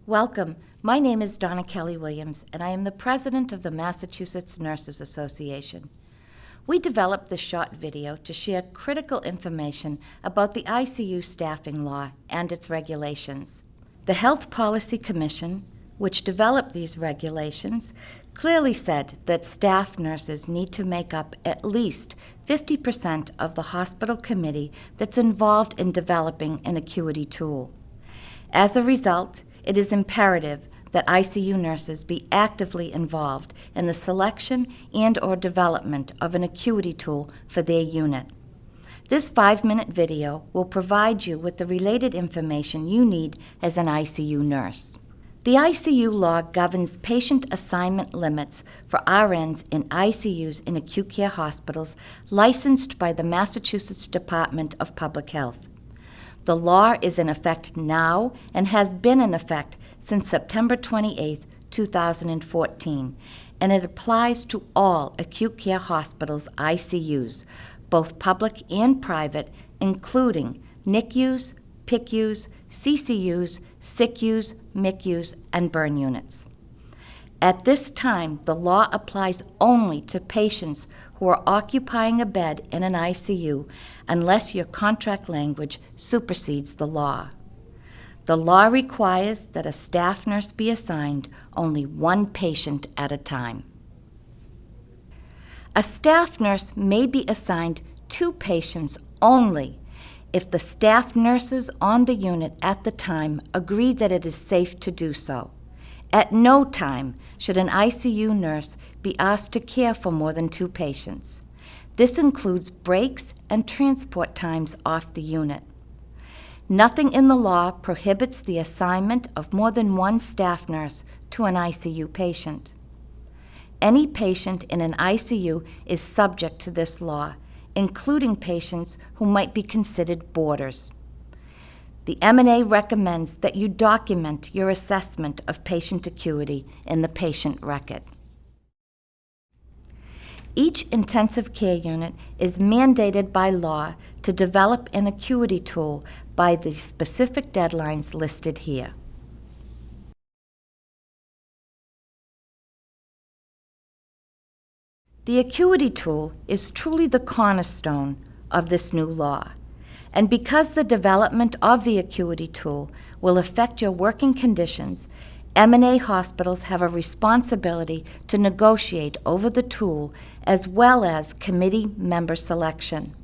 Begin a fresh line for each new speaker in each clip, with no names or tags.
Welcome. My name is Donna Kelly Williams, and I am the president of the Massachusetts Nurses Association. We developed this short video to share critical information about the ICU staffing law and its regulations. The Health Policy Commission, which developed these regulations, clearly said that staff nurses need to make up at least 50% of the hospital committee that's involved in developing an acuity tool. As a result, it is imperative that ICU nurses be actively involved in the selection and/or development of an acuity tool for their unit. This 5-minute video will provide you with the related information you need as an ICU nurse. The ICU law governs patient assignment limits for RNs in ICUs in acute care hospitals licensed by the Massachusetts Department of Public Health. The law is in effect now and has been in effect since September 28, 2014, and it applies to all acute care hospitals ICUs, both public and private, including NICUs, PICUs, CCUs, SICUs, MICUs, and burn units. At this time, the law applies only to patients who are occupying a bed in an ICU unless your contract language supersedes the law. The law requires that a staff nurse be assigned only one patient at a time. A staff nurse may be assigned 2 patients only if the staff nurses on the unit at the time agree that it is safe to do so. At no time should an ICU nurse be asked to care for more than 2 patients. This includes breaks and transport times off the unit. Nothing in the law prohibits the assignment of more than one staff nurse to an ICU patient. Any patient in an ICU is subject to this law, including patients who might be considered boarders. The M&A recommends that you document your assessment of patient acuity in the patient record. Each intensive care unit is mandated by law to develop an acuity tool by the specific deadlines listed here. The acuity tool is truly the cornerstone of this new law. And because the development of the acuity tool will affect your working conditions, M&A hospitals have a responsibility to negotiate over the tool as well as committee member selection.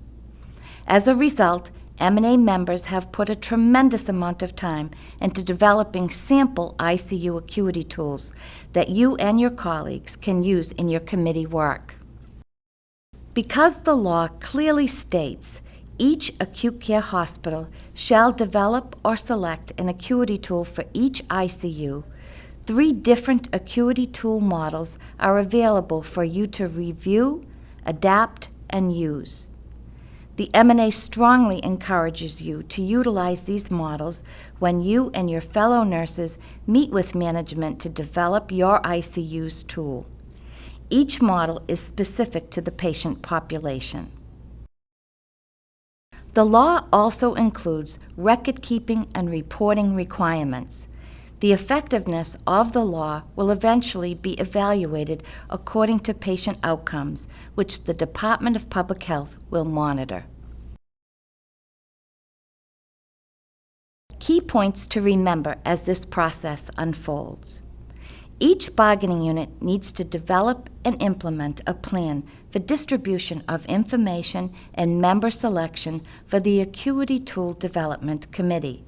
As a result, M&A members have put a tremendous amount of time into developing sample ICU acuity tools that you and your colleagues can use in your committee work. Because the law clearly states each acute care hospital shall develop or select an acuity tool for each ICU, 3 different acuity tool models are available for you to review, adapt, and use. The M&A strongly encourages you to utilize these models when you and your fellow nurses meet with management to develop your ICU's tool. Each model is specific to the patient population. The law also includes record-keeping and reporting requirements. The effectiveness of the law will eventually be evaluated according to patient outcomes, which the Department of Public Health will monitor. Key points to remember as this process unfolds. Each bargaining unit needs to develop and implement a plan for distribution of information and member selection for the Acuity Tool Development Committee.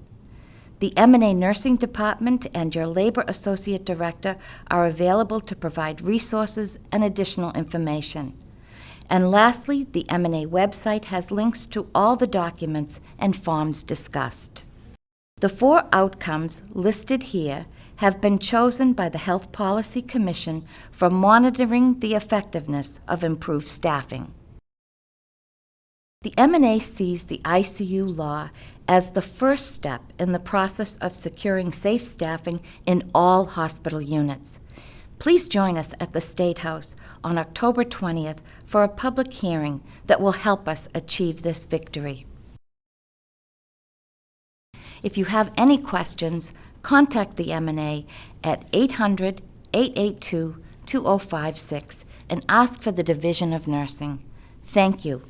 The M&A Nursing Department and your Labor Associate Director are available to provide resources and additional information. And lastly, the M&A website has links to all the documents and forms discussed. The 4 outcomes listed here have been chosen by the Health Policy Commission for monitoring the effectiveness of improved staffing. The M&A sees the ICU law as the first step in the process of securing safe staffing in all hospital units. Please join us at the State House on October 20th for a public hearing that will help us achieve this victory. If you have any questions, contact the M&A at 800-882-2056 and ask for the Division of Nursing. Thank you.